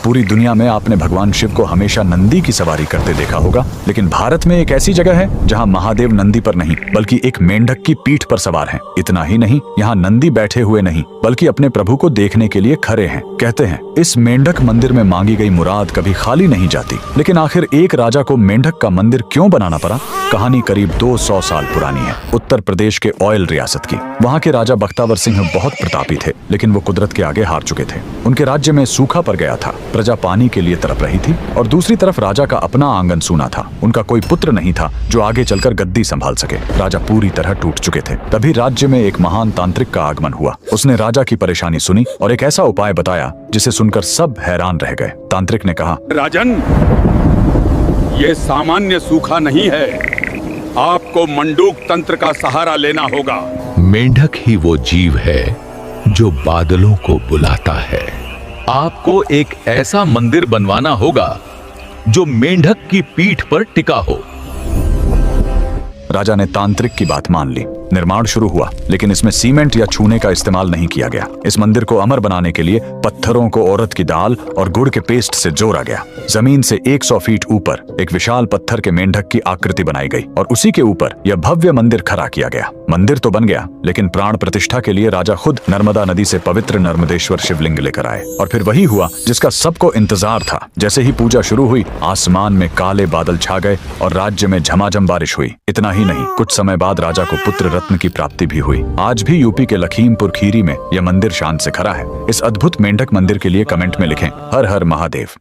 पूरी दुनिया में आपने भगवान शिव को हमेशा नंदी की सवारी करते देखा होगा, लेकिन भारत में एक ऐसी जगह है जहां महादेव नंदी पर नहीं बल्कि एक मेंढक की पीठ पर सवार हैं। इतना ही नहीं, यहाँ नंदी बैठे हुए नहीं बल्कि अपने प्रभु को देखने के लिए खड़े हैं। कहते हैं इस मेंढक मंदिर में मांगी गई मुराद कभी खाली नहीं जाती। लेकिन आखिर एक राजा को मेंढक का मंदिर क्यों बनाना पड़ा? कहानी करीब 200 साल पुरानी है, उत्तर प्रदेश के ऑयल रियासत की। वहाँ के राजा बख्तावर सिंह बहुत प्रतापी थे, लेकिन वो कुदरत के आगे हार चुके थे। उनके राज्य में सूखा पड़ गया था, प्रजा पानी के लिए तड़प रही थी और दूसरी तरफ राजा का अपना आंगन सूना था। उनका कोई पुत्र नहीं था जो आगे चलकर गद्दी संभाल सके। राजा पूरी तरह टूट चुके थे। तभी राज्य में एक महान तांत्रिक का आगमन हुआ। उसने राजा की परेशानी सुनी और एक ऐसा उपाय बताया जिसे सुनकर सब हैरान रह गए। तांत्रिक ने कहा, राजन, ये सामान्य सूखा नहीं है, आपको मंडूक तंत्र का सहारा लेना होगा। मेंढक ही वो जीव है जो बादलों को बुलाता है। आपको एक ऐसा मंदिर बनवाना होगा जो मेंढक की पीठ पर टिका हो। राजा ने तांत्रिक की बात मान ली। निर्माण शुरू हुआ, लेकिन इसमें सीमेंट या चूने का इस्तेमाल नहीं किया गया। इस मंदिर को अमर बनाने के लिए पत्थरों को औरत की दाल और गुड़ के पेस्ट से जोड़ा गया। जमीन से 100 फीट ऊपर एक विशाल पत्थर के मेंढक की आकृति बनाई गई और उसी के ऊपर यह भव्य मंदिर खड़ा किया गया। मंदिर तो बन गया, लेकिन प्राण प्रतिष्ठा के लिए राजा खुद नर्मदा नदी से पवित्र नर्मदेश्वर शिवलिंग लेकर आए। और फिर वही हुआ जिसका सबको इंतजार था। जैसे ही पूजा शुरू हुई, आसमान में काले बादल छा गए और राज्य में झमाझम बारिश हुई। इतना ही नहीं, कुछ समय बाद राजा को पुत्र रत्न की प्राप्ति भी हुई। आज भी यूपी के लखीमपुर खीरी में यह मंदिर शान से खड़ा है। इस अद्भुत मेंढक मंदिर के लिए कमेंट में लिखें, हर हर महादेव।